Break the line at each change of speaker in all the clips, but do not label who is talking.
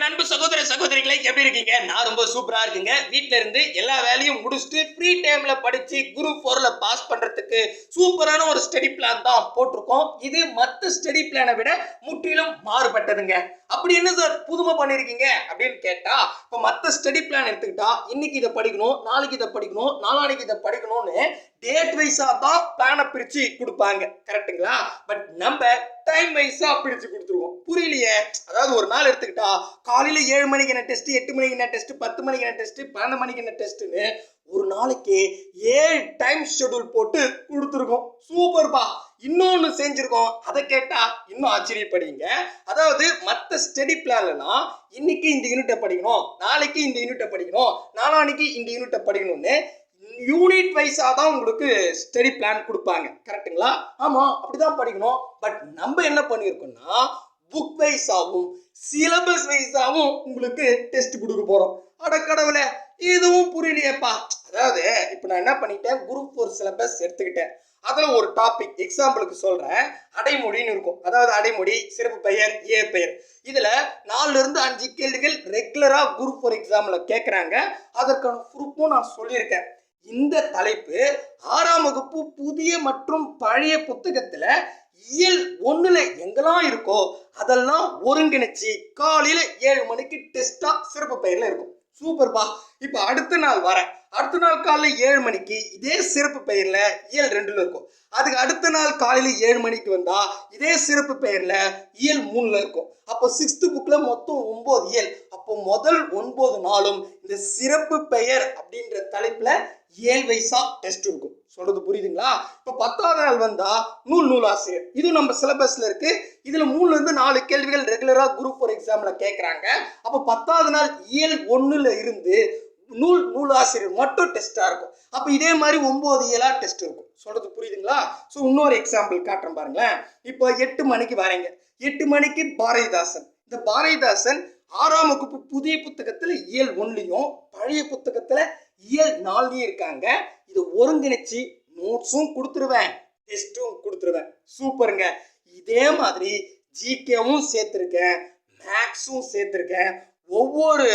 என் அன்பு சகோதர சகோதரிகளை எப்படி இருக்கீங்க? நான் ரொம்ப சூப்பரா இருக்குங்க. வீட்ல இருந்து எல்லா வேலையும் முடிச்சுட்டு ஃப்ரீ டைம்ல படிச்சு குரூப் 4ல பாஸ் பண்றதுக்கு சூப்பரான ஒரு ஸ்டடி பிளான் தான் போட்டிருக்கோம். இது மத்த ஸ்டடி பிளானை விட முற்றிலும் மாறுபட்டதுங்க. அப்படி என்ன சார் புதுமை பண்ணிருக்கீங்க அப்படின்னு கேட்டா, இப்ப மத்த ஸ்டடி பிளான் எடுத்துக்கிட்டா இன்னைக்கு இதை படிக்கணும், நாளைக்கு இதை படிக்கணும், நாளானைக்கு இதை படிக்கணும்னு டேட் வைஸா தான் பிளானை பிரிச்சு கொடுப்பாங்க. கரெக்ட்டுங்களா? பட் நம்ம டைம் வைஸா பிரிச்சு கொடுத்துருவோம். புரியலையே? அதாவது ஒரு நாள் எடுத்துக்கிட்டா காலையில 7 மணிக்கு என்ன டெஸ்ட், 8 மணிக்கு என்ன டெஸ்ட், 10 மணிக்கு என்ன டெஸ்ட், 12 மணிக்கு என்ன டெஸ்ட்னு ஒரு நாளைக்கு 7 டைம் ஷெட்யூல் போட்டு கொடுத்துருக்கோம். சூப்பர்பா. இன்னொன்னு செஞ்சிருக்கோம். அதை கேட்டா இன்னும் ஆச்சரியப்படுவீங்க. அதாவது மற்ற ஸ்டடி பிளான்லாம் இன்னைக்கு இந்த யூனிட்டை படிக்கணும், நாளைக்கு இந்த யூனிட்டை படிக்கணும், நாளானைக்கு இந்த யூனிட்டை படிக்கணும்னு யூனிட் வைஸா தான் உங்களுக்கு ஸ்டடி பிளான் கொடுப்பாங்க. கரெக்ட்டுங்களா? ஆமா, அப்படிதான் படிக்கணும். பட் நம்ம என்ன பண்ணியிருக்கோம்னா புக் வைஸாவும் சிலபஸ் வைஸாவும் உங்களுக்கு டெஸ்ட் கொடுக்க போறோம். அட கடவுளே, இதுவும் புரியலையேப்பா. அதாவது இப்போ நான் என்ன பண்ணிட்டேன், குரூப் 4 சிலபஸ் எடுத்துக்கிட்டேன். அதுல ஒரு டாபிக் எக்ஸாம்பிளுக்கு சொல்றேன், அடைமொழின்னு இருக்கும். அதாவது அடைமொழி, சிறப்பு பெயர், ஏ பெயர். இதுல 4 இருந்து 5 கேள்விகள் ரெகுலரா குரூப் 4 எக்ஸாம்ல கேட்கறாங்க. அதற்கான ப்ரூஃபும் நான் சொல்லியிருக்கேன். இந்த தலைப்பு 6ஆம் வகுப்பு புதிய மற்றும் பழைய புத்தகத்துல இயல் 1ல எங்கெல்லாம் இருக்கோ அதெல்லாம் ஒருங்கிணைச்சு காலையில 7 மணிக்கு டெஸ்டா சிறப்பு பெயர்ல இருக்கும். சூப்பர்பா. இப்ப அடுத்த நாள் காலையில 7 மணிக்கு இதே சிறப்பு பெயர்ல இயல் 2ல இருக்கும். அதுக்கு அடுத்த நாள் காலையில 7 மணிக்கு வந்தா இதே சிறப்பு பெயர்ல இயல் 3ல இருக்கும். அப்போ 6th புக்ல மொத்தம் 9 இயல். அப்போ முதல் 9 நாளும் இந்த சிறப்பு பெயர் அப்படின்ற தலைப்புல இயல் வைஸா டெஸ்ட் இருக்கும். சொல்றது புரியுதுங்களா? இப்ப 10வது நாள் வந்தா நூலாசிரியர், இது நம்ம சிலபஸ்ல இருக்கு. இதுல 3ல இருந்து 4 கேள்விகள் ரெகுலரா குரூப் 4 எக்ஸாம்ல கேட்கறாங்க. அப்ப 10வது நாள் இயல் 1ல இருந்து நூலாசிரியர் மட்டும் டெஸ்டா இருக்கும். அப்ப இதே மாதிரி 9 இயலா டெஸ்ட் இருக்கும். சொல்றது புரியுதுங்களா? ஸோ இன்னொரு எக்ஸாம்பிள் காட்டுறேன் பாருங்களேன். இப்போ 8 மணிக்கு வரீங்க. 8 மணிக்கு பாரதிதாசன். இந்த பாரதிதாசன் 6ஆம் வகுப்பு புதிய புத்தகத்துல இயல் 1லையும் பழைய புத்தகத்துல இயல் 4லையும் இருக்காங்க. இதை ஒருங்கிணைச்சு நோட்ஸும் கொடுத்துருவேன், டெஸ்ட்டும் கொடுத்துருவேன். சூப்பருங்க. இதே மாதிரி ஜிகேவும் சேர்த்துருக்கேன், மேக்ஸும் சேர்த்துருக்கேன். ஒவ்வொரு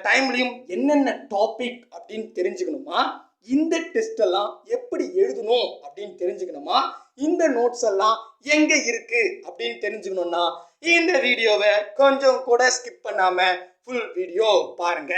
டைம்லையும் என்னென்ன டாபிக் அப்படின்னு தெரிஞ்சுக்கணுமா, இந்த டெஸ்ட் எல்லாம் எப்படி எழுதணும் அப்படின்னு தெரிஞ்சுக்கணுமா, இந்த நோட்ஸ் எல்லாம் எங்க இருக்கு அப்படின்னு தெரிஞ்சுக்கணும்னா இந்த வீடியோவை கொஞ்சம் கூட ஸ்கிப் பண்ணாம ஃபுல் வீடியோ பாருங்க.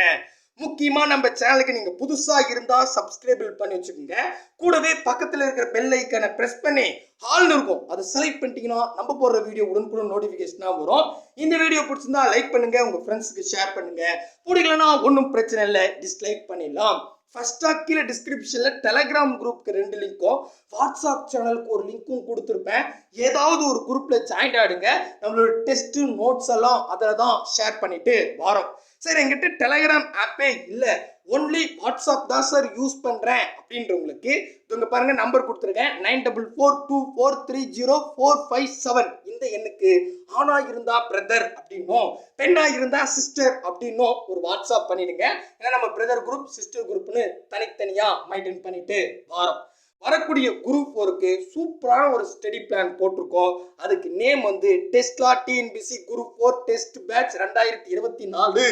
முக்கியமா நம்ம சேனலுக்கு நீங்க புதுசா இருந்தா சப்ஸ்கிரைப் பண்ணி வச்சுக்கோங்க. கூடவே பக்கத்துல இருக்கிற பெல் ஐக்கானை பிரஸ் பண்ணி ஆல்னு இருக்கும், அதை செலக்ட் பண்ணிட்டீங்கன்னா நம்ம போடுற வீடியோ உடனுக்குடன் நோட்டிபிகேஷனா வரும். இந்த வீடியோ பிடிச்சிருந்தா லைக் பண்ணுங்க, உங்க ஃப்ரெண்ட்ஸுக்கு ஷேர் பண்ணுங்க. பிடிக்கலன்னா ஒன்றும் பிரச்சனை இல்லை, டிஸ்லைக் பண்ணிடலாம். ஃபர்ஸ்டா கீழே டிஸ்கிரிப்ஷன்ல டெலகிராம் குரூப்க்கு 2 லிங்க்கும், வாட்ஸ்அப் சேனலுக்கு ஒரு லிங்க்கும் கொடுத்துருப்பேன். ஏதாவது ஒரு குரூப்ல ஜாயின் ஆயிடுங்க. நம்மளோட டெஸ்ட் நோட்ஸ் எல்லாம் அதில் தான் ஷேர் பண்ணிட்டு வரோம். சார் என்கிட்ட டெலகிராம் ஆப்பே இல்லை, ஒன்லி வாட்ஸ்அப் தான் சார் யூஸ் பண்றேன் அப்படின்றவங்களுக்கு இவங்க பாருங்க நம்பர் கொடுத்துருக்கேன், 9442430457. இந்த எண்ணுக்கு ஆணா இருந்தா பிரதர் அப்படின்னும் பெண்ணா இருந்தா சிஸ்டர் அப்படின்னும் ஒரு வாட்ஸ்அப் பண்ணிடுங்க. ஏன்னா நம்ம பிரதர் குரூப் சிஸ்டர் குரூப்னு தனித்தனியா மெயின்டைன் பண்ணிட்டு வரோம். வரக்கூடிய குரூப் 4க்கு சூப்பரான ஒரு ஸ்டடி பிளான் போட்டிருக்கோம். அதுக்கு நேம் வந்து டெஸ்ட்லா டிஎன்பிசி குரூப் 4 டெஸ்ட் பேட்ச் 2024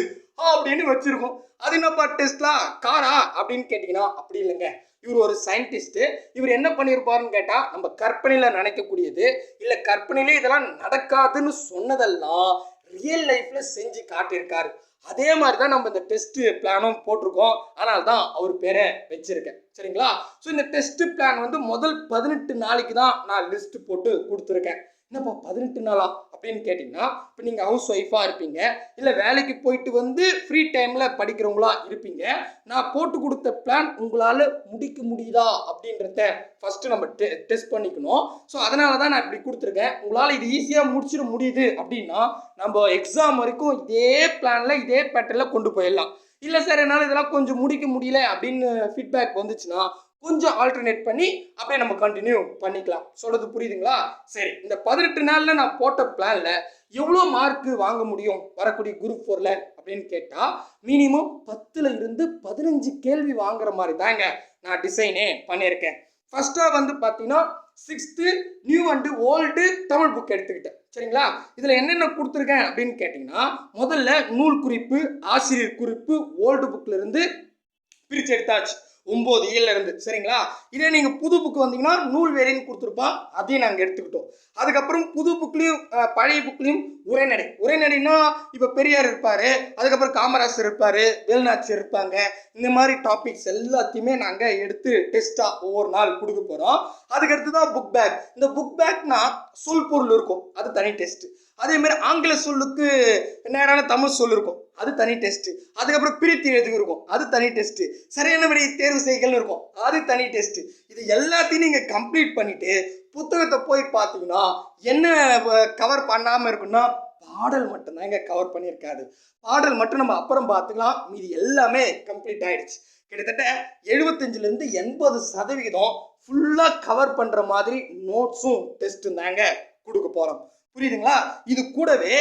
அப்படின்னு வச்சிருக்கோம். அது என்னப்பா டெஸ்ட்லா காரா அப்படின்னு கேட்டீங்கன்னா அப்படி இல்லைங்க. இவர் ஒரு சயின்டிஸ்ட். இவர் என்ன பண்ணியிருப்பாருன்னு கேட்டா, நம்ம கற்பனையில நினைக்கக்கூடியது இல்ல கற்பனையிலே இதெல்லாம் நடக்காதுன்னு சொன்னதெல்லாம் ரியல் லைஃப்ல செஞ்சு காட்டியிருக்காரு. அதே மாதிரி தான் நம்ம இந்த டெஸ்ட் பிளானும் போட்டிருக்கோம். அதனால தான் அவர் பேரை வச்சிருக்கேன். சரிங்களா? ஸோ இந்த டெஸ்ட் பிளான் வந்து முதல் 18 நாளைக்கு தான் நான் லிஸ்ட் போட்டு கொடுத்துருக்கேன். என்னப்பா 18 நாளா அப்படின்னு கேட்டிங்கன்னா, இப்போ நீங்கள் ஹவுஸ் ஒய்ஃபாக இருப்பீங்க, இல்லை வேலைக்கு போயிட்டு வந்து ஃப்ரீ டைமில் படிக்கிறவங்களா இருப்பீங்க. நான் போட்டு கொடுத்த பிளான் உங்களால் முடிக்க முடியுதா அப்படின்றத ஃபஸ்ட்டு நம்ம டெஸ்ட் பண்ணிக்கணும். ஸோ அதனால தான் நான் இப்படி கொடுத்துருக்கேன். உங்களால் இது ஈஸியாக முடிச்சிட முடியுது அப்படின்னா நம்ம எக்ஸாம் வரைக்கும் இதே பிளானில் இதே பேட்டர்னில் கொண்டு போயிடலாம். இல்லை சார் என்னால் இதெல்லாம் கொஞ்சம் முடிக்க முடியல அப்படின்னு ஃபீட்பேக் வந்துச்சுன்னா கொஞ்சம் ஆல்டர்னேட் பண்ணி அப்படியே நம்ம கண்டினியூ பண்ணிக்கலாம். சொல்றது புரியுதுங்களா? சரி, இந்த 18 நாள்ல நான் போட்ட பிளான்ல எவ்வளோ மார்க் வாங்க முடியும் வரக்கூடிய குரூப் 4ல அப்படின்னு கேட்டா, மினிமம் 10ல இருந்து 15 கேள்வி வாங்குற மாதிரி தாங்க நான் டிசைனே பண்ணியிருக்கேன். ஃபர்ஸ்டா வந்து பார்த்தீங்கன்னா 6th new and old Tamil book எடுத்துக்கிட்டேன். சரிங்களா, இதில் என்னென்ன கொடுத்துருக்கேன் அப்படின்னு கேட்டிங்கன்னா, முதல்ல நூல் குறிப்பு, ஆசிரியர் குறிப்பு ஓல்டு புக்கில் இருந்து பிரித்து எடுத்தாச்சு 9 இயல்ல இருந்து. சரிங்களா, இதே நீங்கள் புது புக்கு வந்தீங்கன்னா நூல் வேறின்னு கொடுத்துருப்பான், அதையும் நாங்கள் எடுத்துக்கிட்டோம். அதுக்கப்புறம் புது புக்லையும் பழைய புக்லையும் உரைநடைனா இப்போ பெரியார் இருப்பார், அதுக்கப்புறம் காமராசர் இருப்பார், வேலுநாச்சியார் இருப்பாங்க. இந்த மாதிரி டாபிக்ஸ் எல்லாத்தையுமே நாங்கள் எடுத்து டெஸ்ட்டாக ஒவ்வொரு நாள் கொடுக்க போகிறோம். அதுக்கடுத்து தான் புக் பேக். இந்த புக் பேக்னா சொல் பொருள் இருக்கும், அது தனி டெஸ்ட். அதேமாதிரி ஆங்கில சொல்லுக்கு நேரான தமிழ் சொல் இருக்கும், அது தனி டெஸ்ட். அதுக்கப்புறம் பிரித்து எழுதி இருக்கும், அது தனி டெஸ்ட். சரியான விடையை தேர்வு செய்கள் இருக்கும், அது தனி டெஸ்ட். இது எல்லாத்தையும் நீங்கள் கம்ப்ளீட் பண்ணிட்டு புத்தகத்தை போய் பார்த்தீங்கன்னா என்ன கவர் பண்ணாமல் இருக்குன்னா பாடல் மட்டும்தான் இங்கே கவர் பண்ணியிருக்காது. பாடல் மட்டும் நம்ம அப்புறம் பார்த்துக்கலாம், மீதி எல்லாமே கம்ப்ளீட் ஆயிடுச்சு. கிட்டத்தட்ட 75லேருந்து 80% ஃபுல்லாக கவர் பண்ணுற மாதிரி நோட்ஸும் டெஸ்ட்டும் தாங்க கொடுக்க போகிறோம். புரியுதுங்களா? இது கூடவே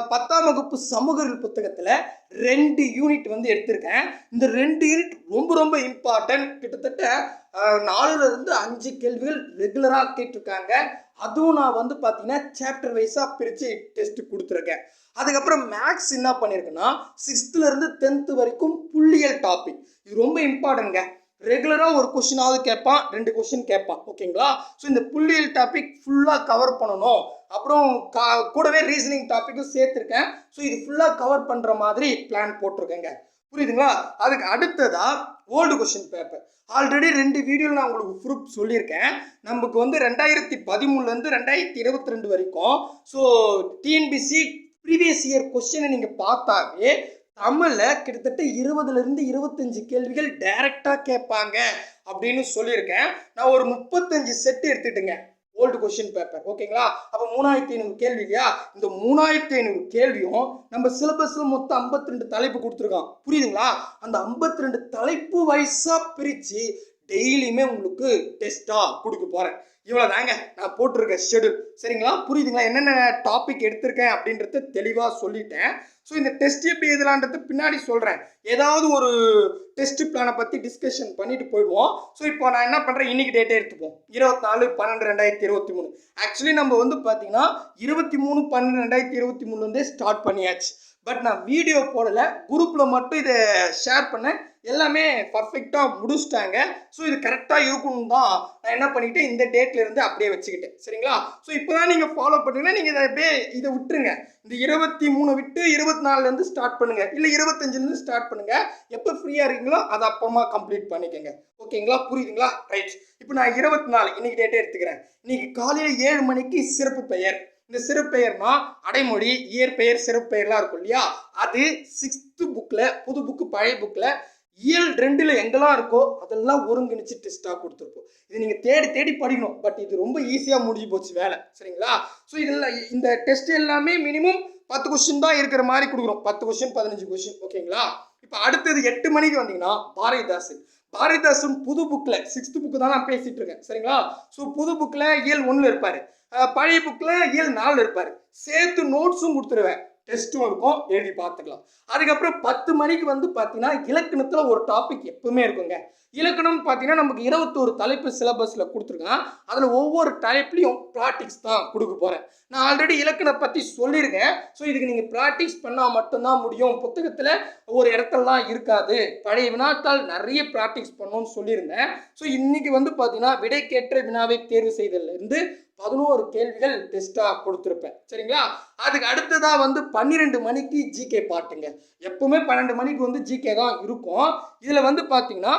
10ஆம் வகுப்பு சமூகவியல் புத்தகத்தில் 2 யூனிட் வந்து எடுத்திருக்கேன். இந்த 2 யூனிட் ரொம்ப ரொம்ப இம்பார்ட்டன்ட். கிட்டத்தட்ட 4லேருந்து 5 கேள்விகள் ரெகுலராக கேட்டிருக்காங்க. அதுவும் நான் வந்து பார்த்தீங்கன்னா சாப்டர் வைஸாக பிரித்து டெஸ்ட் கொடுத்துருக்கேன். அதுக்கப்புறம் மேக்ஸ் என்ன பண்ணியிருக்கேன்னா 6th-லேருந்து 10th வரைக்கும் புள்ளியியல் டாபிக். இது ரொம்ப இம்பார்ட்டன்ட்ங்க. ரெகுலராக ஒரு கொஸ்டினாவது கேட்பான், 2 கொஸ்டின் கேட்பான். ஓகேங்களா? ஸோ இந்த புள்ளியியல் டாபிக் ஃபுல்லாக கவர் பண்ணணும். அப்புறம் கூடவே ரீசனிங் டாப்பிக்கும் சேர்த்துருக்கேன். ஸோ இது ஃபுல்லாக கவர் பண்ணுற மாதிரி பிளான் போட்டிருக்கேங்க. புரியுதுங்களா? அதுக்கு அடுத்ததா ஓல்டு கொஸ்டின் பேப்பர். ஆல்ரெடி 2 வீடியோவில் நான் உங்களுக்கு ப்ரூஃப் சொல்லியிருக்கேன். நமக்கு வந்து 2013லேருந்து 2022 வரைக்கும் ஸோ டிஎன்பிசி ப்ரீவியஸ் இயர் கொஸ்டினை நீங்கள் பார்த்தாவே தமிழில் கிட்டத்தட்ட 20லேருந்து 25 கேள்விகள் டைரெக்டாக கேட்பாங்க அப்படின்னு சொல்லியிருக்கேன். நான் ஒரு 35 செட்டு எடுத்துட்டுங்க ஓல்டு கொஸ்டின் பேப்பர். ஓகேங்களா? அப்போ 3500 கேள்வி இல்லையா? இந்த 3500 கேள்வியும் நம்ம சிலபஸில் மொத்தம் 52 தலைப்பு கொடுத்துருக்கோம். புரியுதுங்களா? அந்த 52 தலைப்பு வைஸாக பிரித்து டெய்லியுமே உங்களுக்கு டெஸ்ட்டாக கொடுக்க போகிறேன். இவ்வளோ தாங்க நான் போட்டிருக்க ஷெடியூல். சரிங்களா? புரியுதுங்களா? என்னென்ன டாபிக் எடுத்திருக்கேன் அப்படின்றத தெளிவாக சொல்லிட்டேன். ஸோ இந்த டெஸ்ட் எப்படி எழுதலான்றது பின்னாடி சொல்கிறேன். ஏதாவது ஒரு டெஸ்ட் பிளானை பற்றி டிஸ்கஷன் பண்ணிட்டு போயிடுவோம். ஸோ இப்போ நான் என்ன பண்ணுறேன், இன்னைக்கு டேட்டே எடுத்துப்போம். 24/12/2023. ஆக்சுவலி நம்ம வந்து பார்த்தீங்கன்னா 23/12/2023 வந்து ஸ்டார்ட் பண்ணியாச்சு. பட் நான் வீடியோ போடலை, குரூப்பில் மட்டும் இதை ஷேர் பண்ணேன். எல்லாமே பர்ஃபெக்டாக முடிச்சிட்டாங்க. ஸோ இது கரெக்டாக இருக்கணும் தான் நான் என்ன பண்ணிக்கிட்டேன், இந்த டேட்லேருந்து அப்படியே வச்சுக்கிட்டேன். சரிங்களா? ஸோ இப்போ தான் நீங்கள் ஃபாலோ பண்ணிங்கன்னா நீங்கள் இதை அப்படியே இதை விட்டுருங்க. இந்த 23 விட்டு 24லேருந்து ஸ்டார்ட் பண்ணுங்கள், இல்லை 25லேருந்து ஸ்டார்ட் பண்ணுங்கள். எப்போ ஃப்ரீயாக இருக்கீங்களோ அதை அப்புறமா கம்ப்ளீட் பண்ணிக்கோங்க. ஓகேங்களா? புரியுதுங்களா? ரைட். இப்போ நான் 24 இன்னைக்கு டேட்டே எடுத்துக்கிறேன். இன்னைக்கு காலையில் 7 மணிக்கு சிறப்பு பெயர். இந்த சிறப்பு பெயர்னா அடைமொழி, இயற்பெயர், சிறப்பு பெயர்லாம் இருக்கும் இல்லையா? அது 6th புக்கில், புது புக்கு பழைய புக்கில் இயல் 2ல் எங்கெல்லாம் இருக்கோ அதெல்லாம் ஒருங்கிணைச்சு டெஸ்ட்டாக கொடுத்துருப்போம். இது நீங்கள் தேடி தேடி படிக்கணும். பட் இது ரொம்ப ஈஸியாக முடிஞ்சு போச்சு வேலை. சரிங்களா? ஸோ இதெல்லாம் இந்த டெஸ்ட் எல்லாமே மினிமம் 10 கொஸ்டின் தான் இருக்கிற மாதிரி கொடுக்குறோம். 10 கொஸ்டின் 15 கொஸ்டின். ஓகேங்களா? இப்போ அடுத்தது 8 மணிக்கு வந்தீங்கன்னா பாரதிதாசன் புது புக்கில் 6th புக்கு தான் நான் பேசிகிட்டு இருக்கேன். சரிங்களா? ஸோ புது புக்கில் இயல் 1ல் இருப்பார், பழைய புக்கில் இயல் 4ல் இருப்பார். சேர்த்து நோட்ஸும் கொடுத்துருவேன், டெஸ்ட்டும் இருக்கும், எழுதி பார்த்துக்கலாம். அதுக்கப்புறம் 10 மணிக்கு வந்து பார்த்தீங்கன்னா இலக்கணத்தில் ஒரு டாபிக் எப்பவுமே இருக்குங்க. இலக்கணம் பார்த்தீங்கன்னா நமக்கு 21 தலைப்பு சிலபஸில் கொடுத்துருக்கேன். அதில் ஒவ்வொரு தலைப்புலையும் ப்ராக்டிக்ஸ் தான் கொடுக்க போகிறேன். நான் ஆல்ரெடி இலக்கணம் பற்றி சொல்லியிருக்கேன். ஸோ இதுக்கு நீங்கள் ப்ராக்டிஸ் பண்ணால் மட்டும்தான் முடியும். புத்தகத்தில் ஒரு இடத்துலலாம் இருக்காது. பழைய வினாத்தால் நிறைய ப்ராக்டிஸ் பண்ணணும்னு சொல்லியிருந்தேன். ஸோ இன்றைக்கி வந்து பார்த்தீங்கன்னா விடைக்கேற்ற வினாவை தேர்வு செய்ததுலேருந்து 11 கேள்விகள் டெஸ்ட்டாக கொடுத்துருப்பேன். சரிங்களா? அதுக்கு அடுத்ததாக வந்து 12 மணிக்கு ஜிகே பாட்டுங்க. எப்பவுமே 12 மணிக்கு வந்து ஜிகே தான் இருக்கும். இதில் வந்து பார்த்தீங்கன்னா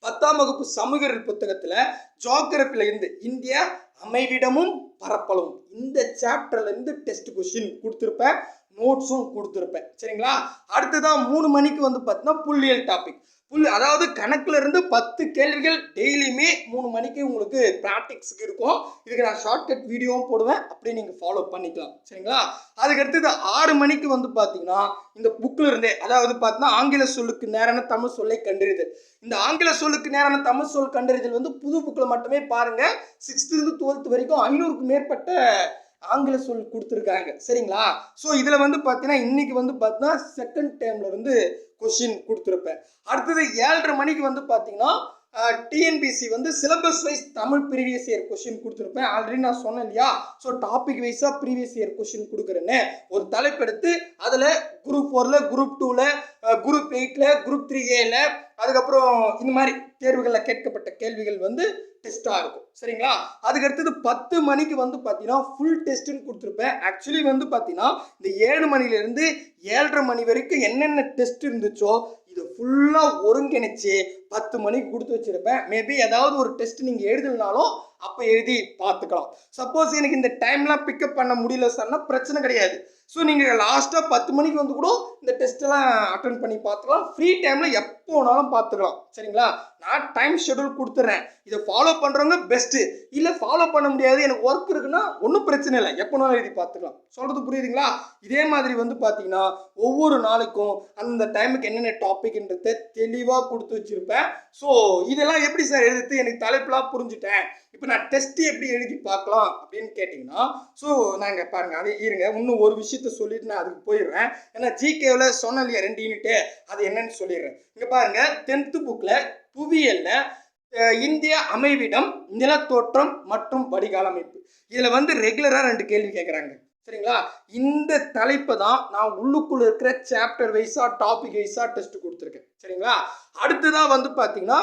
10ஆம் வகுப்பு சமூகவியல் புத்தகத்தில் ஜியோகிராஃபியில் இருந்து இந்தியா அமைவிடமும் பரப்பலும் இந்த சாப்டர்லேருந்து டெஸ்ட் கொஸ்டின் கொடுத்துருப்பேன், நோட்ஸும் கொடுத்துருப்பேன். சரிங்களா? அடுத்ததான் 3 மணிக்கு வந்து பார்த்தீங்கன்னா புள்ளியியல் டாபிக். அதாவது கணக்குல இருந்து 10 கேள்விகள் டெய்லியுமே 3 மணிக்கு உங்களுக்கு ப்ராக்டிக்ஸுக்கு இருக்கும். இதுக்கு நான் ஷார்ட்கட் வீடியோவும் போடுவேன், அப்படியே நீங்கள் ஃபாலோ பண்ணிக்கலாம். சரிங்களா? அதுக்கு அடுத்தது 6 மணிக்கு வந்து பார்த்தீங்கன்னா இந்த புக்கில் இருந்தே, அதாவது பார்த்தீங்கன்னா ஆங்கில சொல்லுக்கு நேரான தமிழ் சொல்லை கண்டறிதல். இந்த ஆங்கில சொல்லுக்கு நேரான தமிழ் சொல் கண்டறிதல் வந்து புது புக்கில் மட்டுமே பாருங்கள். 6th-லேருந்து 12th வரைக்கும் 500க்கு மேற்பட்ட ஆங்கில சொல் கொடுத்துருக்காங்க. சரிங்களா? ஸோ இதில் வந்து பார்த்தீங்கன்னா இன்னைக்கு வந்து பார்த்தீங்கன்னா செகண்ட் டேர்ம்ல இருந்து கொஸ்டின் கொடுத்துருப்பேன். அடுத்தது 7:30 மணிக்கு வந்து பார்த்தீங்கன்னா டிஎன்பிசி வந்து syllabus wise Tamil previous year question கொடுத்துருப்பேன். ஆல்ரெடி நான் சொன்னேன் இல்லையா? ஸோ டாபிக் வைஸாக ப்ரீவியஸ் இயர் கொஸ்டின் கொடுக்குறேன்னு ஒரு தலைப்பெடுத்து அதில் குரூப் 4ல், குரூப் 2ல், குரூப் 8ல், குரூப் 3Aல, அதுக்கப்புறம் இந்த மாதிரி தேர்வுகளில் கேட்கப்பட்ட கேள்விகள் வந்து டெஸ்ட்டாக இருக்கும். சரிங்களா? அதுக்கு அடுத்தது 10 மணிக்கு வந்து பார்த்தீங்கன்னா ஃபுல் டெஸ்ட்டுன்னு கொடுத்துருப்பேன். ஆக்சுவலி வந்து பார்த்தீங்கன்னா இந்த 7 மணிலேருந்து 7:30 மணி வரைக்கும் என்னென்ன டெஸ்ட் இருந்துச்சோ இதை ஃபுல்லாக ஒருங்கிணைச்சு 10 மணிக்கு கொடுத்து வச்சுருப்பேன். மேபி ஏதாவது ஒரு டெஸ்ட் நீங்கள் எழுதலனாலும் அப்போ எழுதி பார்த்துக்கலாம். சப்போஸ் எனக்கு இந்த டைம்லாம் பிக்கப் பண்ண முடியல சார்னா பிரச்சனை கிடையாது. ஸோ நீங்கள் லாஸ்ட்டாக 10 மணிக்கு வந்து கூட இந்த டெஸ்ட்டெல்லாம் அட்டன் பண்ணி பார்த்துக்கலாம். ஃப்ரீ டைமில் எப்போ வேணாலும் பார்த்துக்கலாம். சரிங்களா? நான் டைம் ஷெடியூல் கொடுத்துட்றேன். இதை ஃபாலோ பண்ணுறவங்க பெஸ்ட்டு. இல்லை ஃபாலோ பண்ண முடியாது, எனக்கு ஒர்க் இருக்குன்னா ஒன்றும் பிரச்சனை இல்லை, எப்போனாலும் எழுதி பார்த்துக்கலாம். சொல்கிறது புரியுதுங்களா? இதே மாதிரி வந்து பார்த்தீங்கன்னா ஒவ்வொரு நாளைக்கும் அந்த டைமுக்கு என்னென்ன டாபிக்ன்றதை தெளிவாக கொடுத்து வச்சுருப்பேன். ஸோ இதெல்லாம் எப்படி சார் எழுதுறது? எனக்கு தலைப்பெலாம் புரிஞ்சுட்டேன், இப்போ நான் டெஸ்ட்டு எப்படி எழுதி பார்க்கலாம் அப்படின்னு கேட்டிங்கன்னா, ஸோ நாங்கள் பாருங்கள் அதே இருங்க, இன்னும் ஒரு விஷயத்த சொல்லிட்டு நான் அதுக்கு போயிடுறேன். ஏன்னா ஜிகேவில் சொன்ன இல்லையா 2 யூனிட்டு, அது என்னன்னு சொல்லிடுறேன். இங்கே பாருங்கள் 10th புக்கில் புவியியலில் இந்திய அமைவிடம், நிலத்தோற்றம் மற்றும் வடிகால் அமைப்பு, இதில் வந்து ரெகுலராக 2 கேள்வி கேட்குறாங்க. சரிங்களா? இந்த தலைப்பை தான் நான் உள்ளுக்குள்ள இருக்கிற சாப்டர் வைஸாக டாபிக் வைஸாக டெஸ்ட் கொடுத்துருக்கேன். சரிங்களா? அடுத்ததாக வந்து பார்த்தீங்கன்னா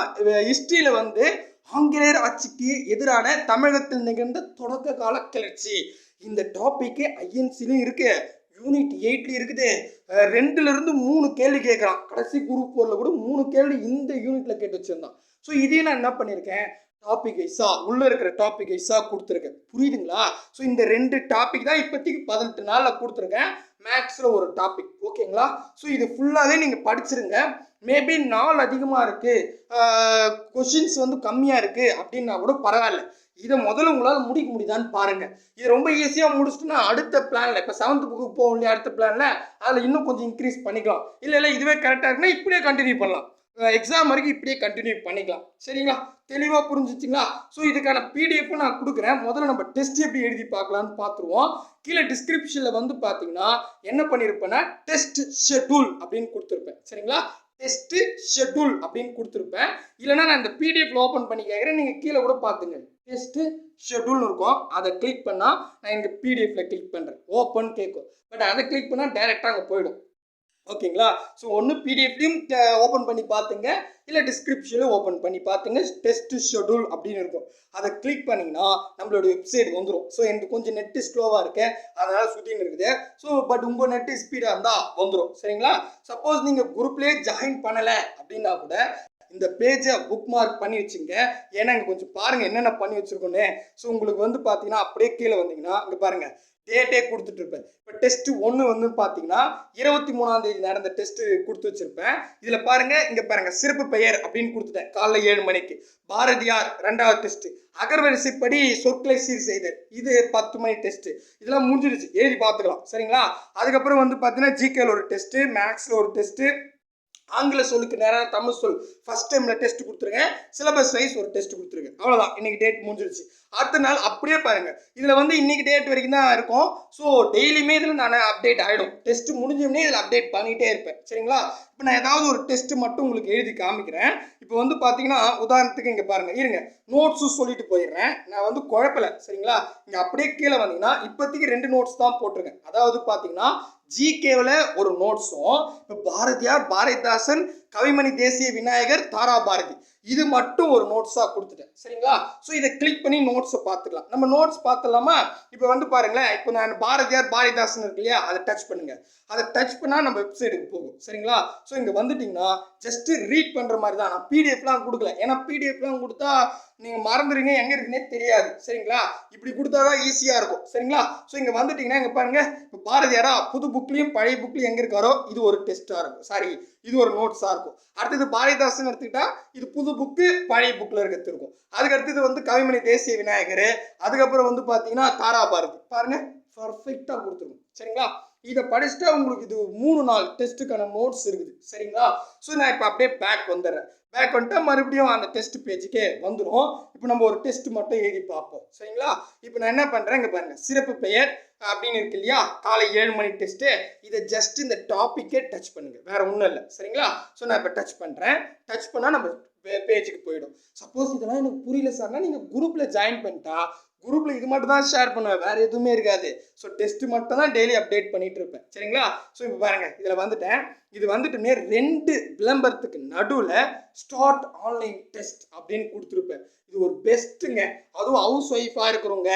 ஹிஸ்ட்ரியில் வந்து ஆங்கிலேயர் ஆட்சிக்கு எதிரான தமிழகத்தில் நிகழ்ந்த தொடக்க கால கிளர்ச்சி, இந்த டாபிக்கு ஐஎன்சிலையும் இருக்கு, யூனிட் 8லையும் இருக்குது. 2லிருந்து 3 கேள்வி கேட்குறான். கடைசி குரூப் 4ல் கூட 3 கேள்வி இந்த யூனிட்ல கேட்டு வச்சிருந்தான். ஸோ இதையும் நான் என்ன பண்ணியிருக்கேன், டாபிக் வைஸா உள்ளே இருக்கிற டாபிக் வைஸாக கொடுத்துருக்கேன். புரியுதுங்களா? ஸோ இந்த 2 டாபிக் தான் இப்போதைக்கு 18 நாளில் கொடுத்துருக்கேன். மேக்ஸில் ஒரு டாபிக். ஓகேங்களா? ஸோ இது ஃபுல்லாகவே நீங்கள் படிச்சிருங்க. மேபி நாள் அதிகமாக இருக்குது, கொஷின்ஸ் வந்து கம்மியாக இருக்குது அப்படின்னா கூட பரவாயில்ல. இதை முதல்ல உங்களால் முடிக்க முடியுதான்னு பாருங்கள். இது ரொம்ப ஈஸியாக முடிச்சுட்டு நான் அடுத்த பிளானில், இப்போ 7th புக்கு போகும் இல்லையா, அடுத்த பிளானில் அதில் இன்னும் கொஞ்சம் இன்க்ரீஸ் பண்ணிக்கலாம். இல்லை இதுவே கரெக்டாக இருக்குன்னா இப்படியே கண்டினியூ பண்ணலாம். எக்ஸாம் வரைக்கும் இப்படியே கண்டினியூ பண்ணிக்கலாம். சரிங்களா? தெளிவாக புரிஞ்சிச்சிங்களா? ஸோ இதுக்கான பிடிஎஃப் நான் கொடுக்குறேன். முதல்ல நம்ம டெஸ்ட் எப்படி எழுதி பார்க்கலான்னு பார்த்துருவோம். கீழே டிஸ்கிரிப்ஷனில் வந்து பார்த்தீங்கன்னா என்ன பண்ணியிருப்பேன்னா டெஸ்ட் ஷெட்யூல் அப்படின்னு கொடுத்துருப்பேன். சரிங்களா? டெஸ்ட் ஷெட்யூல் அப்படின்னு கொடுத்துருப்பேன். இல்லைனா நான் இந்த பிடிஎஃப்ல ஓப்பன் பண்ணி கேட்குறேன், நீங்கள் கீழே கூட பார்த்துங்க. டெஸ்ட் ஷெட்யூல் இருக்கும், அதை கிளிக் பண்ணால் நான் இங்கே பிடிஎஃப்ல கிளிக் பண்ணுறேன், ஓப்பன் கேட்கும். பட் அதை கிளிக் பண்ணால் டைரெக்டாக அங்கே போயிடும். ஓகேங்களா? ஸோ ஒன்று பிடிஎஃப்லையும் ஓப்பன் பண்ணி பார்த்துங்க, இல்லை டிஸ்கிரிப்ஷனில் ஓப்பன் பண்ணி பார்த்துங்க. டெஸ்ட் ஷெட்யூல் அப்படின்னு இருக்கும், அதை கிளிக் பண்ணிங்கன்னா நம்மளோட வெப்சைட் வந்துடும். ஸோ எனக்கு கொஞ்சம் நெட்டு ஸ்லோவாக இருக்கு, அதனால் சுற்றின்னு இருக்குது. ஸோ பட் உங்கள் நெட்டு ஸ்பீடாக இருந்தால் வந்துடும். சரிங்களா? சப்போஸ் நீங்கள் குரூப்லேயே ஜாயின் பண்ணலை அப்படின்னா கூட இந்த பேஜை புக் மார்க் பண்ணி வச்சுங்க. ஏன்னா இங்கே கொஞ்சம் பாருங்கள் என்னென்ன பண்ணி வச்சுருக்கோன்னு. ஸோ உங்களுக்கு வந்து பார்த்தீங்கன்னா அப்படியே கீழே வந்தீங்கன்னா இங்கே பாருங்கள் டேட்டே கொடுத்துட்டு இருப்பேன். இப்போ டெஸ்ட் 1 வந்து பார்த்தீங்கன்னா 23ஆம் தேதி நடந்த டெஸ்ட் கொடுத்து வச்சிருப்பேன். இதில் பாருங்க, இங்கே பாருங்க சிறப்பு பெயர் அப்படின்னு கொடுத்துட்டேன். காலைல 7 மணிக்கு பாரதியார் 2வது டெஸ்ட், அகர்வரிசைப்படி சொற்களை சீர் செய்தல், இது 10 மணி டெஸ்ட். இதெல்லாம் முடிஞ்சிடுச்சு, எழுதி பார்த்துக்கலாம். சரிங்களா? அதுக்கப்புறம் வந்து பார்த்தீங்கன்னா ஜிகேல ஒரு டெஸ்ட், மேக்ஸில் ஒரு டெஸ்ட், ஆங்கில சொல்லுக்கு நேரான தமிழ் சொல் ஃபர்ஸ்ட் டைமில் டெஸ்ட் கொடுத்துருக்கேன். சிலபஸ் வைஸ் ஒரு டெஸ்ட் கொடுத்துருக்கேன். அவ்வளோதான், இன்னைக்கு டேட் முடிஞ்சிருச்சு. அடுத்த நாள் அப்படியே பாருங்கள், இதில் வந்து இன்னைக்கு டேட் வரைக்கும் தான் இருக்கும். ஸோ டெய்லியுமே இதில் நான் அப்டேட் ஆகிடும். டெஸ்ட் முடிஞ்சோடனே இதில் அப்டேட் பண்ணிகிட்டே இருப்பேன். சரிங்களா? இப்போ நான் ஏதாவது ஒரு டெஸ்ட் மட்டும் உங்களுக்கு எழுதி காமிக்கிறேன். இப்போ வந்து பார்த்தீங்கன்னா உதாரணத்துக்கு இங்கே பாருங்கள், இருங்க நோட்ஸும் சொல்லிட்டு போயிடுறேன். நான் வந்து குழப்பலை. சரிங்களா? இங்கே அப்படியே கீழே வந்தீங்கன்னா இப்போதைக்கு 2 நோட்ஸ் தான் போட்டிருக்கேன். அதாவது பார்த்தீங்கன்னா ஜிகேவில் ஒரு நோட்ஸும், இப்போ பாரதியார், பாரதிதாசன், கவிமணி தேசிய விநாயகர், தாரா பாரதி, இது மட்டும் ஒரு நோட்ஸாக கொடுத்துட்டேன். சரிங்களா? ஸோ இதை கிளிக் பண்ணி நோட்ஸை பார்த்துக்கலாம். நம்ம நோட்ஸ் பார்த்துலாமா? இப்போ வந்து பாருங்களேன், இப்போ நான் பாரதியார், பாரதிதாசன் இருக்கு இல்லையா, அதை டச் பண்ணுங்க. அதை டச் பண்ணால் நம்ம வெப்சைட்டுக்கு போகும். சரிங்களா? ஸோ இங்கே வந்துட்டிங்கன்னா ஜஸ்ட்டு ரீட் பண்ணுற மாதிரி தான். நான் பிடிஎஃப்லாம் கொடுக்கல, ஏன்னா பிடிஎஃப்லாம் கொடுத்தா நீங்கள் மறந்துடுங்க, எங்கே இருக்குன்னே தெரியாது. சரிங்களா? இப்படி கொடுத்தா தான் ஈஸியாக இருக்கும். சரிங்களா? ஸோ இங்கே வந்துட்டிங்கன்னா இங்கே பாருங்கள், இப்போ பாரதியாரா புது புக்லேயும் பழைய புக்லேயும் எங்கே இருக்காரோ இது ஒரு டெஸ்ட்டாக இருக்கும். சாரி, இது ஒரு நோட்ஸாக இருக்கும். அடுத்தது பாரதிதாசன் எடுத்துக்கிட்டா இது புது புக்கு பழைய புக்கில் இருக்கிறது இருக்கும். அதுக்கு அடுத்தது வந்து கவிமணி தேசிய விநாயகர், அதுக்கப்புறம் வந்து பார்த்தீங்கன்னா தாரா பாரதி. பாருங்கள், பர்ஃபெக்டாக கொடுத்துருக்கும். சரிங்களா? இதை படிச்சுட்டா உங்களுக்கு இது 3 நாள் டெஸ்ட்டுக்கான நோட்ஸ் இருக்குது. சரிங்களா? ஸோ நான் இப்போ அப்படியே பேக் வந்துடுறேன். பேக் வந்துட்டா மறுபடியும் அந்த டெஸ்ட் பேஜுக்கே வந்துடும். இப்போ நம்ம ஒரு டெஸ்ட் மட்டும் எழுதி பார்ப்போம். சரிங்களா? இப்போ நான் என்ன பண்ணுறேன், இங்கே பாருங்கள் சிறப்பு பெயர் அப்படின்னு இருக்கு இல்லையா, காலை 7 மணி டெஸ்ட்டு. இதை ஜஸ்ட் இந்த டாப்பிக்கே டச் பண்ணுங்க, வேற ஒன்றும் இல்லை. சரிங்களா? ஸோ நான் இப்போ டச் பண்ணுறேன். டச் பண்ணால் நம்ம பேஜுக்கு போயிடும். சப்போஸ் இதெல்லாம் எனக்கு புரியல சார்னா நீங்கள் குரூப்பில் ஜாயின் பண்ணிட்டா குரூப்பில் இது மட்டும் தான் ஷேர் பண்ணுவேன், வேறு எதுவுமே இருக்காது. ஸோ டெஸ்ட்டு மட்டும் தான் டெய்லி அப்டேட் பண்ணிகிட்டு இருப்பேன். சரிங்களா? ஸோ இப்போ பாருங்கள், இதில் வந்துட்டேன். இது வந்துட்டுமே 2 விளம்பரத்துக்கு நடுவில் ஸ்டார்ட் ஆன்லைன் டெஸ்ட் அப்படின்னு கொடுத்துருப்பேன். இது ஒரு பெஸ்ட்டுங்க. அதுவும் ஹவுஸ் ஒய்ஃபாக இருக்கிறவங்க,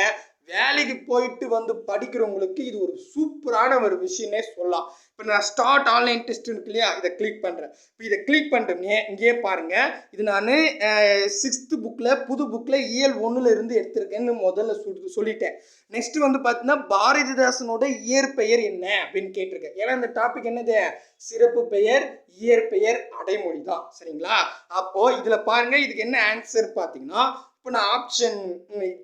வேலைக்கு போயிட்டு வந்து படிக்கிறவங்களுக்கு இது ஒரு சூப்பரான ஒரு விஷயமே சொல்லலாம். இப்போ நான் ஸ்டார்ட் ஆன்லைன் டெஸ்ட் இருக்கு இல்லையா, இதை கிளிக் பண்ணுறேன். இப்போ இதை கிளிக் பண்ணிட்டோம்னே இங்கேயே பாருங்கள், இது நான் 6th புக்கில் புது புக்கில் இயல் 1ல் இருந்து எடுத்திருக்கேன்னு முதல்ல சொல்லிட்டேன். நெக்ஸ்ட் வந்து பார்த்தீங்கன்னா பாரதிதாசனோட இயற்பெயர் என்ன அப்படின்னு கேட்டிருக்கேன். ஏன்னா இந்த டாபிக் என்னது, சிறப்பு பெயர் இயற்பெயர் அடைமொழி தான். சரிங்களா? அப்போது இதில் பாருங்கள், இதுக்கு என்ன ஆன்சர் பார்த்தீங்கன்னா, இப்போ நான் ஆப்ஷன்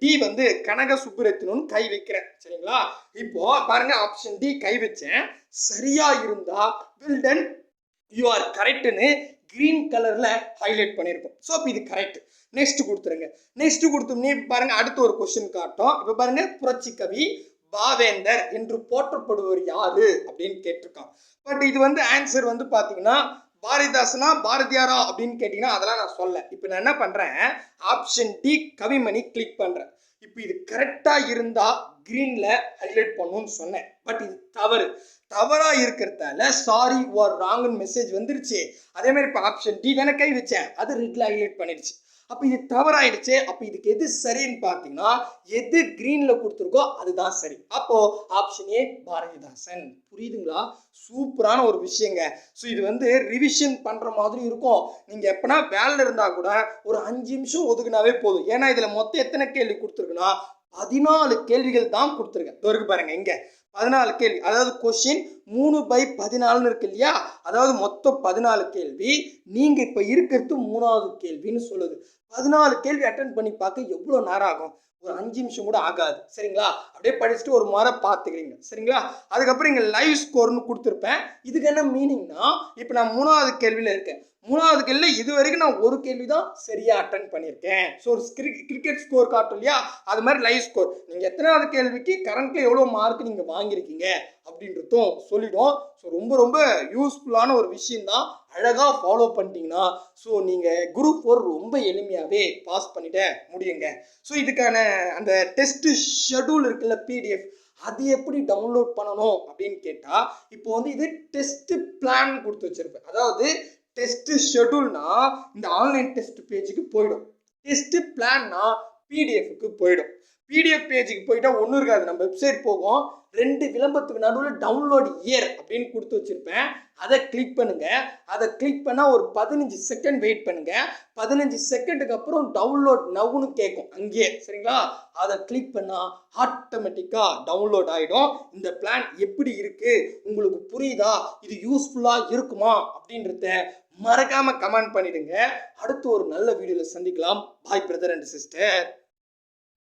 டி வந்து கனக சுப்புரத்தினு கை வைக்கிறேன். சரிங்களா? இப்போ பாருங்க, ஆப்ஷன் டி கை வச்சேன். சரியா இருந்தா வெல் டன், யூ ஆர் கரெக்ட்னு கிரீன் கலர்ல ஹைலைட் பண்ணியிருக்கோம். ஸோ இப்போ இது கரெக்ட். நெக்ஸ்ட் கொடுத்துருங்க. நெக்ஸ்ட் கொடுத்தோம்னே பாருங்க, அடுத்து ஒரு கொஸ்டின் காட்டும். இப்போ பாருங்க, புரட்சி கவி பாவேந்தர் என்று போற்றப்படுவர் யாரு அப்படின்னு கேட்டிருக்கான். பட் இது வந்து ஆன்சர் வந்து பார்த்தீங்கன்னா பாரதிதாசனா பாரதியாரா அப்படின்னு கேட்டீங்கன்னா அதெல்லாம் நான் சொல்ல. இப்போ நான் என்ன பண்றேன், ஆப்ஷன் டி கவிமணி கிளிக் பண்றேன். இப்போ இது கரெக்டா இருந்தா கிரீன்ல ஹைலைட் பண்ணுன்னு சொன்னேன். பட் இது தவறா இருக்கிறதால சாரி ஆர் ராங்னு மெசேஜ் வந்துருச்சு. அதே மாதிரி இப்போ ஆப்ஷன் டி தானே கை வச்சேன், அது ரெட்ல ஹைலைட் பண்ணிடுச்சு. அப்போ இது தவறாயிடுச்சு. அப்போ இதுக்கு எது சரின்னு பார்த்தீங்கன்னா, எது கிரீன்ல கொடுத்துருக்கோ அதுதான் சரி. அப்போ ஆப்ஷன் ஏ பாரதிதாசன். புரியுதுங்களா? சூப்பரான ஒரு விஷயங்க. ஸோ இது வந்து ரிவிஷன் பண்ற மாதிரி இருக்கும். நீங்க எப்பனா வேலை இருந்தா கூட ஒரு 5 நிமிஷம் ஒதுக்குனாவே போதும். ஏன்னா இதுல மொத்தம் எத்தனை கேள்வி கொடுத்துருக்குன்னா 14 கேள்விகள் தான் கொடுத்துருக்கேன். இருக்கு பாருங்க, இங்க 14 கேள்வி. அதாவது கொஸ்டின் 3/14 இருக்கு இல்லையா, அதாவது மொத்தம் 14 கேள்வி. நீங்க இப்ப இருக்கிறது 3வது கேள்வின்னு சொல்லுது. 14 கேள்வி அட்டன் பண்ணி பார்க்க எவ்வளோ நேரம் ஆகும்? ஒரு 5 நிமிஷம் கூட ஆகாது. சரிங்களா? அப்படியே படிச்சுட்டு ஒரு முறை பார்த்துக்கிறீங்க. சரிங்களா? அதுக்கப்புறம் இங்கே லைவ் ஸ்கோர்னு கொடுத்துருப்பேன். இதுக்கு என்ன மீனிங்னா, இப்போ நான் 3வது கேள்வியில் இருக்கேன். 3வது கேள்வியில் இது வரைக்கும் நான் ஒரு கேள்வி தான் சரியாக அட்டன் பண்ணியிருக்கேன். ஸோ ஒரு கிரிக்கெட் ஸ்கோர் காட்டும் இல்லையா, அது மாதிரி லைவ் ஸ்கோர். நீங்கள் எத்தனாவது கேள்விக்கு கரண்ட்ல எவ்வளோ மார்க் நீங்கள் வாங்கியிருக்கீங்க அப்படின்றதும் சொல்லிடும். ஸோ ரொம்ப ரொம்ப யூஸ்ஃபுல்லான ஒரு விஷயம்தான். அழகாக ஃபாலோ பண்ணிட்டீங்கன்னா ஸோ நீங்கள் குரூப் 4 ரொம்ப எளிமையாகவே பாஸ் பண்ணிட முடியுங்க. ஸோ இதுக்கான அந்த டெஸ்ட் ஷெட்யூல் இருக்குல்ல, பிடிஎஃப், அது எப்படி டவுன்லோட் பண்ணணும் அப்படின்னு கேட்டால், இப்போ வந்து இது டெஸ்ட் பிளான் கொடுத்து வச்சிருப்பேன். அதாவது டெஸ்ட் ஷெட்யூல்னா இந்த ஆன்லைன் டெஸ்ட் பேஜுக்கு போயிடும். டெஸ்ட் பிளான்னா பிடிஎஃப்க்கு போயிடும். பிடிஎஃப் பேஜுக்கு போயிட்டா ஒன்றும் இருக்காது, நம்ம வெப்சைட் போகும். 2 விளம்பரத்துக்கு நடுவில் டவுன்லோட் இயர் அப்படின்னு கொடுத்து வச்சிருப்பேன். அதை கிளிக் பண்ணுங்க. அதை கிளிக் பண்ணால் ஒரு 15 செகண்ட் வெயிட் பண்ணுங்க. 15 செகண்டுக்கு அப்புறம் டவுன்லோட் நவ்னு கேட்கும் அங்கேயே. சரிங்களா? அதை கிளிக் பண்ணால் ஆட்டோமேட்டிக்காக டவுன்லோட் ஆகிடும். இந்த பிளான் எப்படி இருக்கு, உங்களுக்கு புரியுதா, இது யூஸ்ஃபுல்லாக இருக்குமா அப்படின்றத மறக்காம கமெண்ட் பண்ணிடுங்க. அடுத்து ஒரு நல்ல வீடியோவில் சந்திக்கலாம். பாய் பிரதர் அண்ட் சிஸ்டர்.